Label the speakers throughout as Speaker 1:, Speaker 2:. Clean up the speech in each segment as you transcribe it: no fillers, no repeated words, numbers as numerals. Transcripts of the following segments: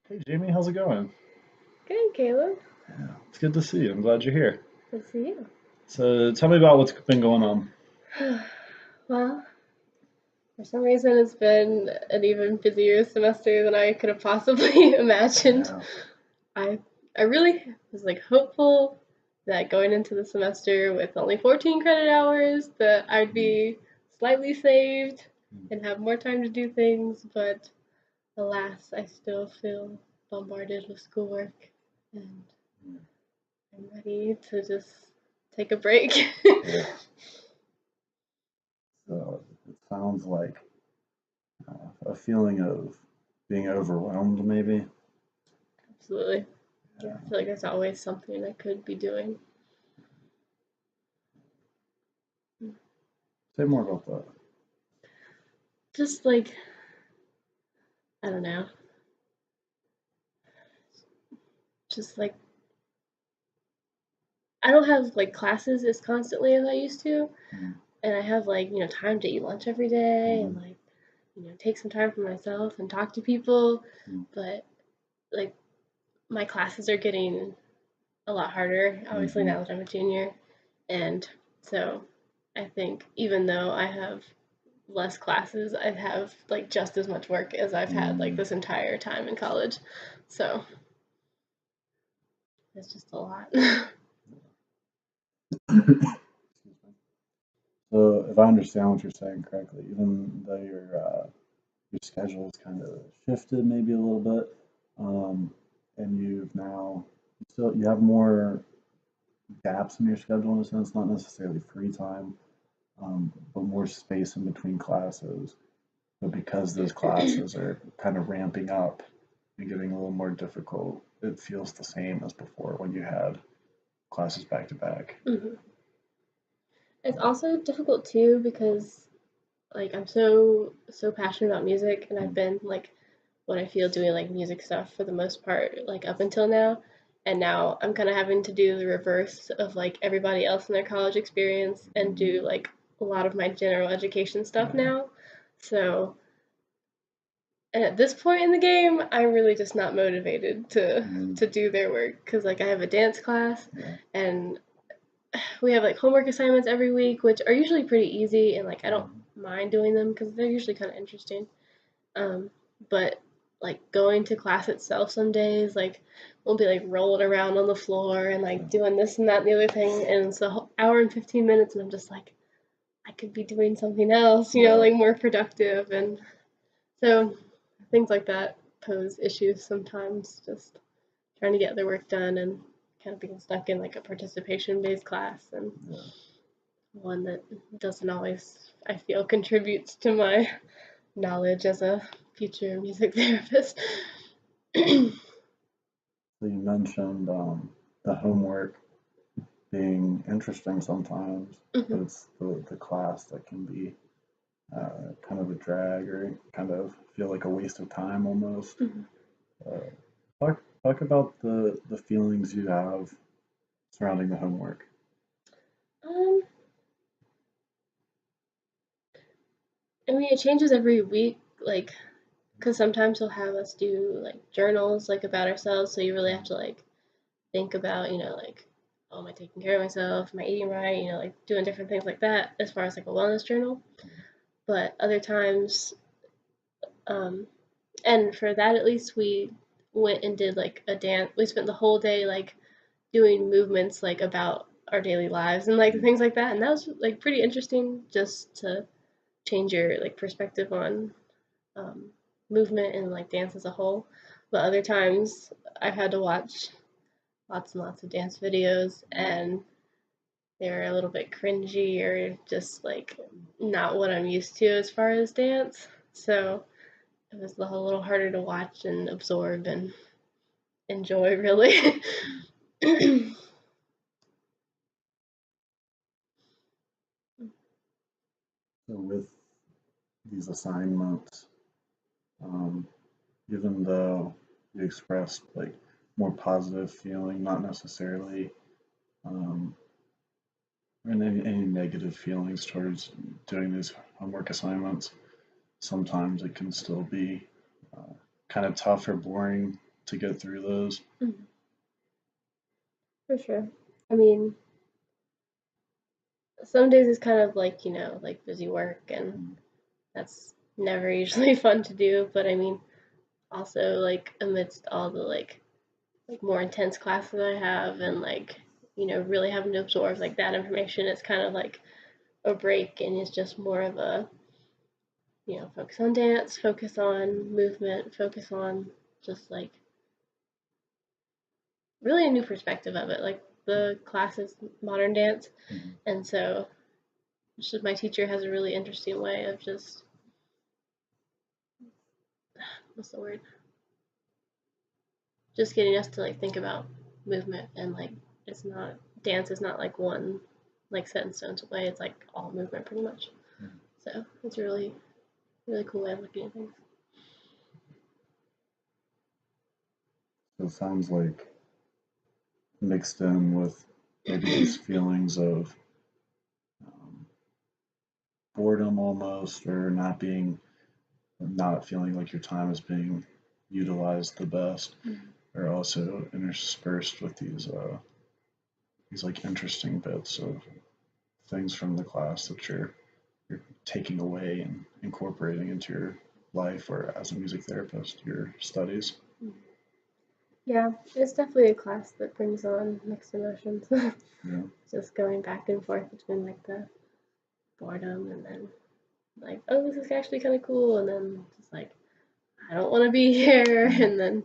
Speaker 1: Hey Jamie, how's it going?
Speaker 2: Good, Caleb.
Speaker 1: Yeah, it's good to see you. I'm glad you're here.
Speaker 2: Good to see you.
Speaker 1: So tell me about what's been going on.
Speaker 2: Well, for some reason, it's been an even busier semester than I could have possibly imagined.
Speaker 1: Yeah.
Speaker 2: I I really was like hopeful that going into the semester with only 14 credit hours that I'd
Speaker 1: Mm,
Speaker 2: be slightly saved
Speaker 1: mm,
Speaker 2: and have more time to do things, but alas, I still feel bombarded with schoolwork and
Speaker 1: mm.
Speaker 2: I'm ready to just take a break.
Speaker 1: Yeah. So it sounds like a feeling of being overwhelmed, maybe.
Speaker 2: Absolutely. Yeah,
Speaker 1: Yeah.
Speaker 2: I feel like there's always something I could be doing.
Speaker 1: Say more about that.
Speaker 2: Just like, I don't know, just like, I don't have like classes as constantly as I used to.
Speaker 1: Mm,
Speaker 2: And I have like, time to eat lunch every day and
Speaker 1: mm,
Speaker 2: like, take some time for myself and talk to people.
Speaker 1: mm,
Speaker 2: But like, my classes are getting a lot harder, obviously,
Speaker 1: mm,
Speaker 2: now that I'm a junior. And so I think even though I have less classes, I have like just as much work as I've had like
Speaker 1: mm,
Speaker 2: this entire time in college. So it's just a lot.
Speaker 1: mm. So if I understand what you're saying correctly, even though your schedule's kind of shifted maybe a little bit, um, and you have more gaps in your schedule in a sense, not necessarily free time, but more space in between classes. But because those classes are kind of ramping up and getting a little more difficult, it feels the same as before when you had classes back to back.
Speaker 2: Mhm. It's also difficult too because like I'm so passionate about music and I've
Speaker 1: Mm,
Speaker 2: been like what I feel doing like music stuff for the most part like up until now. And now I'm kind of having to do the reverse of like everybody else in their college experience and do
Speaker 1: mm,
Speaker 2: like a lot of my general education stuff
Speaker 1: yeah.
Speaker 2: now. So, and at this point in the game, I'm really just not motivated to
Speaker 1: Mm,
Speaker 2: do their work because like I have a dance class
Speaker 1: yeah.
Speaker 2: and we have like homework assignments every week, which are usually pretty easy and like I don't
Speaker 1: Mm,
Speaker 2: mind doing them because they're usually kind of interesting. Um, but like going to class itself some days, like we'll be like rolling around on the floor and like doing this and that and the other thing, and it's a hour and 15 minutes, and I'm just like I could be doing something else,
Speaker 1: yeah.
Speaker 2: like more productive, and so things like that pose issues sometimes. Just trying to get their work done and kind of being stuck in like a participation based class and
Speaker 1: Yeah.
Speaker 2: one that doesn't always, I feel, contributes to my knowledge as a future music therapist.
Speaker 1: So you mentioned the homework being interesting sometimes, but
Speaker 2: Mhm.
Speaker 1: it's the class that can be kind of a drag or kind of feel like a waste of time almost.
Speaker 2: Mhm.
Speaker 1: Uh, talk about the feelings you have surrounding the homework.
Speaker 2: Um, I mean, it changes every week, like, because sometimes he'll have us do like journals, like about ourselves. So you really have to like think about, like, oh, am I taking care of myself? Am I eating right? Like doing different things like that as far as like a wellness journal. But other times, um, and for that at least, we went and did like a dance. We spent the whole day like doing movements like about our daily lives and like
Speaker 1: Mm,
Speaker 2: things like that. And that was like pretty interesting just to change your like perspective on um, movement and like dance as a whole. But other times I've had to watch lots and lots of dance videos and they're a little bit cringy or just like not what I'm used to as far as dance. So it was a little harder to watch and absorb and enjoy, really.
Speaker 1: mm. So with these assignments, um, even though you expressed like more positive feeling, not necessarily um, any negative feelings towards doing these homework assignments, sometimes it can still be uh, kind of tough or boring to get through those.
Speaker 2: For sure. I mean, some days it's kind of like, like busy work, and that's never usually fun to do. But I mean, also like amidst all the like more intense classes I have, and like, really having to absorb like that information, it's kind of like a break, and it's just more of a, focus on dance, focus on movement, focus on just like really a new perspective of it. Like the class is modern dance, and so just my teacher has a really interesting way of just, what's the word? Just getting us to like think about movement, and like it's not, dance is not like one like set in stone way. It's like all movement pretty much. So it's a really really cool way of looking at things.
Speaker 1: So it sounds like mixed in with maybe these feelings of boredom almost, or not feeling like your time is being utilized the best, are also interspersed with these like interesting bits of things from the class that you're taking away and incorporating into your life, or as a music therapist, your studies.
Speaker 2: Yeah, it's definitely a class that brings on mixed emotions.
Speaker 1: Yeah.
Speaker 2: Just going back and forth between like the boredom, and then like, oh, this is actually kind of cool, and then just like, I don't want to be here, and then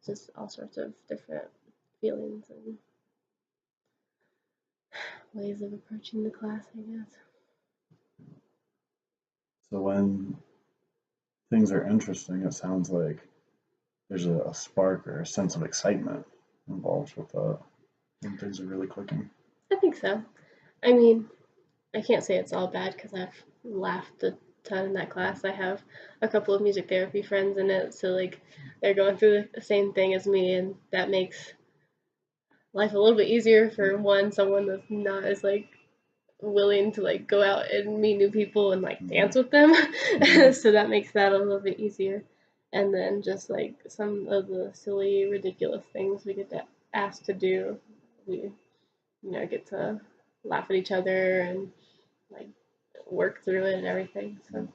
Speaker 2: just all sorts of different feelings and ways of approaching the class, I guess.
Speaker 1: So when things are interesting, it sounds like there's a spark or a sense of excitement involved with that when things are really clicking.
Speaker 2: I think so. I mean, I can't say it's all bad because I've laughed a ton in that class. I have a couple of music therapy friends in it, so like they're going through the same thing as me, and that makes life a little bit easier for someone that's not as like willing to like go out and meet new people and like dance with them. So that makes that a little bit easier. And then just like some of the silly, ridiculous things we get asked to do, we get to laugh at each other and like work through it and everything. So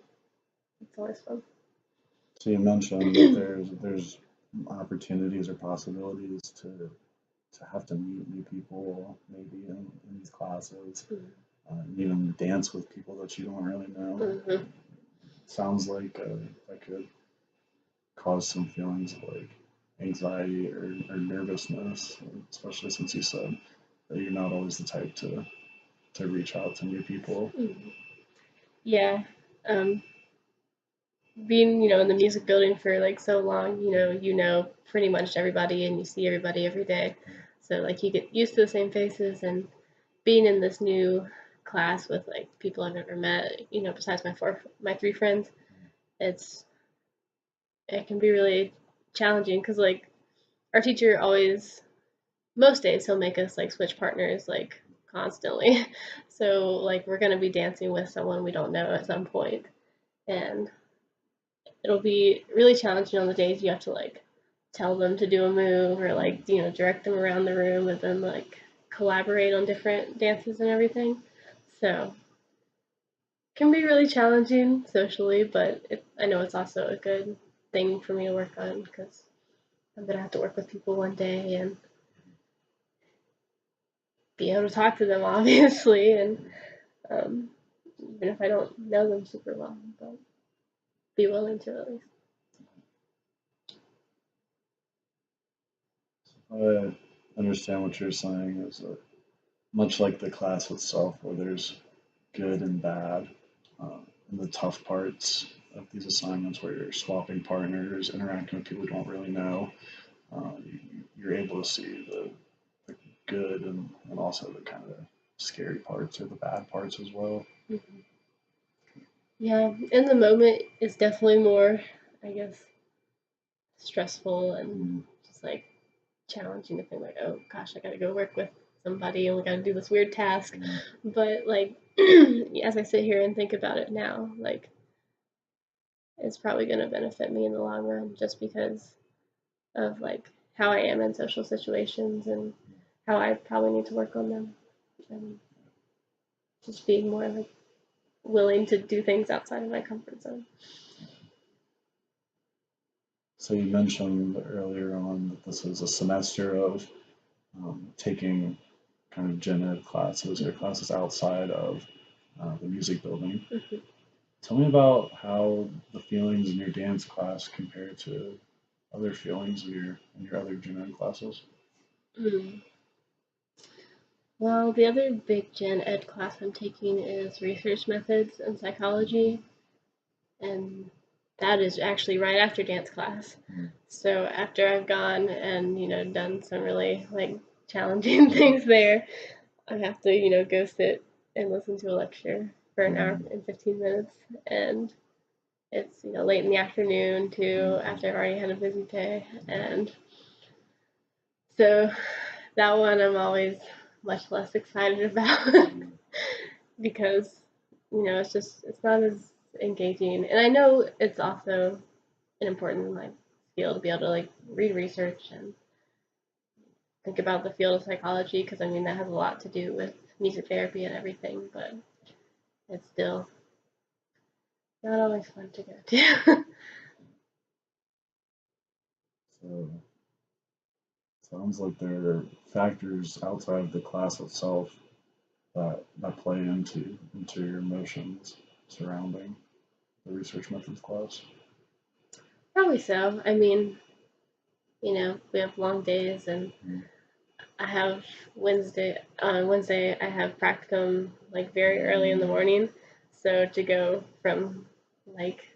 Speaker 2: it's always fun.
Speaker 1: So you mentioned that there's opportunities or possibilities to have to meet new people maybe in these classes, and even dance with people that you don't really know. Sounds like that could cause some feelings of like anxiety or nervousness, especially since you said that you're not always the type to reach out to new people.
Speaker 2: Yeah. Being, in the music building for like so long, pretty much everybody, and you see everybody every day. So like you get used to the same faces, and being in this new class with like people I've never met, besides my three friends, it can be really challenging because like our teacher always, most days he'll make us like switch partners like constantly. So like we're gonna be dancing with someone we don't know at some point, and it'll be really challenging on the days you have to like tell them to do a move, or like direct them around the room, and then like collaborate on different dances and everything. So it can be really challenging socially, but I know it's also a good thing for me to work on because I'm gonna have to work with people one day and be able to talk to them, obviously, and um, even if I don't know them super well, but be willing to at least.
Speaker 1: I understand what you're saying is that much like the class itself, where there's good and bad, and the tough parts of these assignments where you're swapping partners, interacting with people you don't really know, you're able to see the good and also the kind of scary parts or the bad parts as well.
Speaker 2: Mm-hmm. Yeah, in the moment, it's definitely more, I guess, stressful and just like challenging to think like, oh gosh, I gotta go work with somebody and we gotta do this weird task. But like, as I sit here and think about it now, like, it's probably gonna benefit me in the long run just because of like how I am in social situations and how I probably need to work on them, and just being more like willing to do things outside of my comfort zone.
Speaker 1: So you mentioned earlier on that this was a semester of taking kind of gen ed classes or classes outside of the music building.
Speaker 2: Mhm.
Speaker 1: Tell me about how the feelings in your dance class compare to other feelings in your other gen ed classes.
Speaker 2: Mm. Well, the other big gen ed class I'm taking is research methods and psychology, and that is actually right after dance class.
Speaker 1: Mm.
Speaker 2: So after I've gone and done some really like challenging things there, I have to go sit and listen to a lecture for an hour and 15 minutes, and it's late in the afternoon too after I've already had a busy day, and so that one I'm always much less excited about because it's not as engaging, and I know it's also an important like skill to be able to like read research and think about the field of psychology, because I mean that has a lot to do with music therapy and everything, but it's still not always fun to go to.
Speaker 1: So sounds like there are factors outside of the class itself that play into your emotions surrounding the research methods class.
Speaker 2: Probably so. I mean, we have long days, and
Speaker 1: Mm.
Speaker 2: I have Wednesday I have practicum like very early in the morning. So to go from like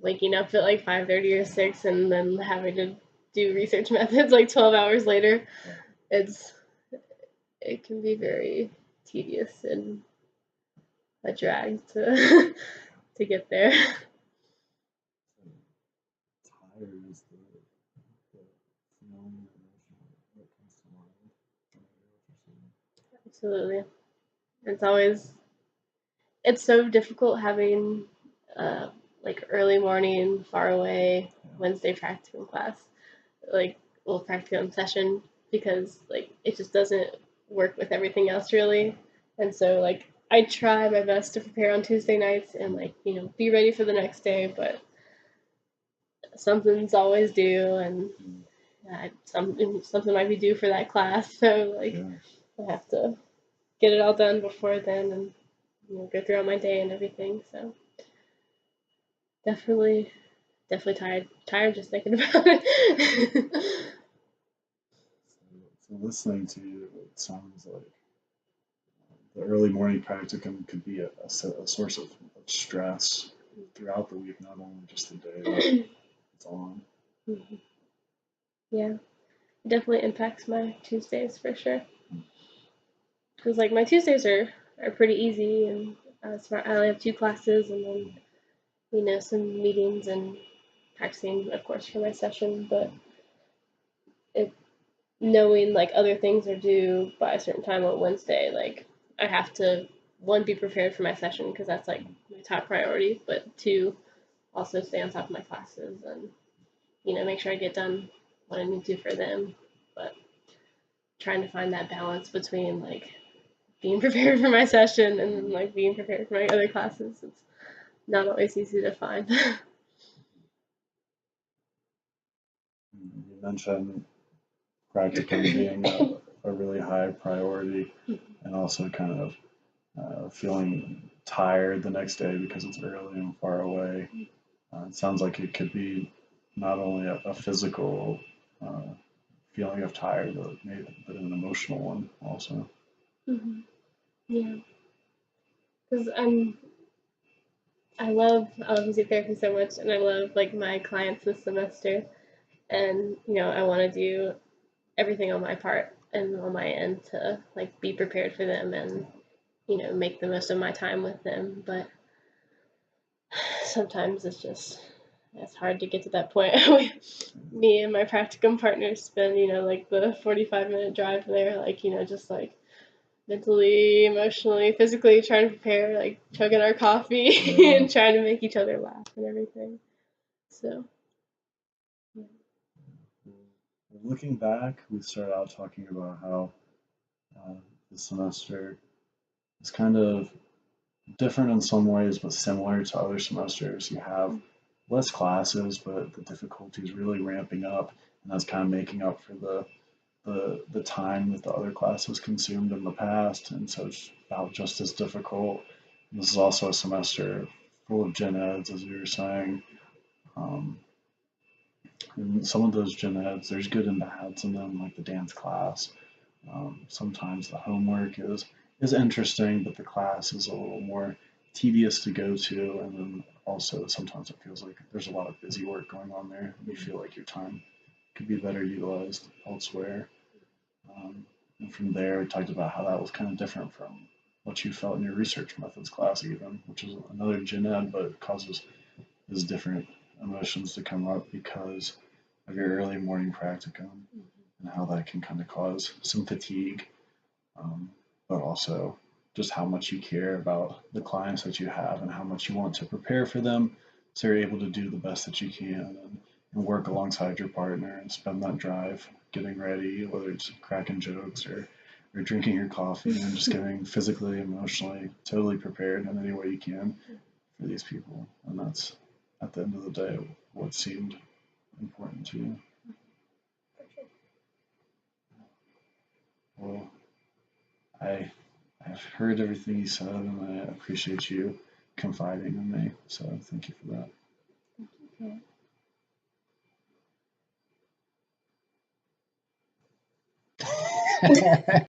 Speaker 2: waking up at like 5:30 or 6 and then having to do research methods like 12 hours later, it's it can be very tedious and a drag to to get there.
Speaker 1: Tired is the feeling or emotion that comes to mind when I hear what you're saying.
Speaker 2: Absolutely. It's it's so difficult having uh, like early morning, far away Wednesday practicum class, like practicum session, because like it just doesn't work with everything else really, and so like I try my best to prepare on Tuesday nights and like be ready for the next day, but something's always due, and something might be due for that class, so like
Speaker 1: Yeah.
Speaker 2: I have to get it all done before then, and go throughout my day and everything. So definitely, definitely tired just thinking about it.
Speaker 1: So listening to you, it sounds like the early morning practicum could be a source of stress throughout the week, not only just the day that it's on.
Speaker 2: Yeah, it definitely impacts my Tuesdays for sure. Because like my Tuesdays are pretty easy, and I only have two classes, and then some meetings and practicing, of course, for my session. But it knowing like other things are due by a certain time on Wednesday, like I have to one be prepared for my session because that's like my top priority, but two also stay on top of my classes and make sure I get done what I need to for them. But trying to find that balance between like being prepared for my session and then like being prepared for my other classes, it's not always easy to find.
Speaker 1: You mentioned practicum being a really high priority and also kind of feeling tired the next day because it's early and far away. It sounds like it could be not only a physical uh, feeling of tired, but an emotional one also.
Speaker 2: Mm-hmm. Yeah, because I love music therapy so much, and I love like my clients this semester, and I want to do everything on my part and on my end to like be prepared for them and make the most of my time with them. But sometimes it's hard to get to that point. Me and my practicum partner spend like the 45-minute drive there, like just like mentally, emotionally, physically trying to prepare, like chugging our coffee
Speaker 1: Yeah.
Speaker 2: and trying to make each other laugh and everything. So
Speaker 1: Looking back, we started out talking about how uh, the semester is kind of different in some ways, but similar to other semesters. You have less classes, but the difficulty is really ramping up, and that's kind of making up for the time that the other classes consumed in the past, and so it's about just as difficult. This is also a semester full of gen eds, as you were saying. Um, and some of those gen eds, there's good and bads in them, like the dance class. Sometimes the homework is interesting, but the class is a little more tedious to go to, and then also sometimes it feels like there's a lot of busy work going on there. And you feel like your time could be better utilized elsewhere. And from there, we talked about how that was kind of different from what you felt in your research methods class, even, which is another gen ed, but it causes these different emotions to come up because of your early morning practicum and how that can kind of cause some fatigue, but also just how much you care about the clients that you have and how much you want to prepare for them so you're able to do the best that you can and work alongside your partner and spend that drive getting ready, whether it's cracking jokes or drinking your coffee and just getting physically, emotionally, totally prepared in any way you can for these people. And that's at the end of the day what seemed important to you. Well, I I've heard everything you said, and I appreciate you confiding in me. So thank you for that.
Speaker 2: Okay.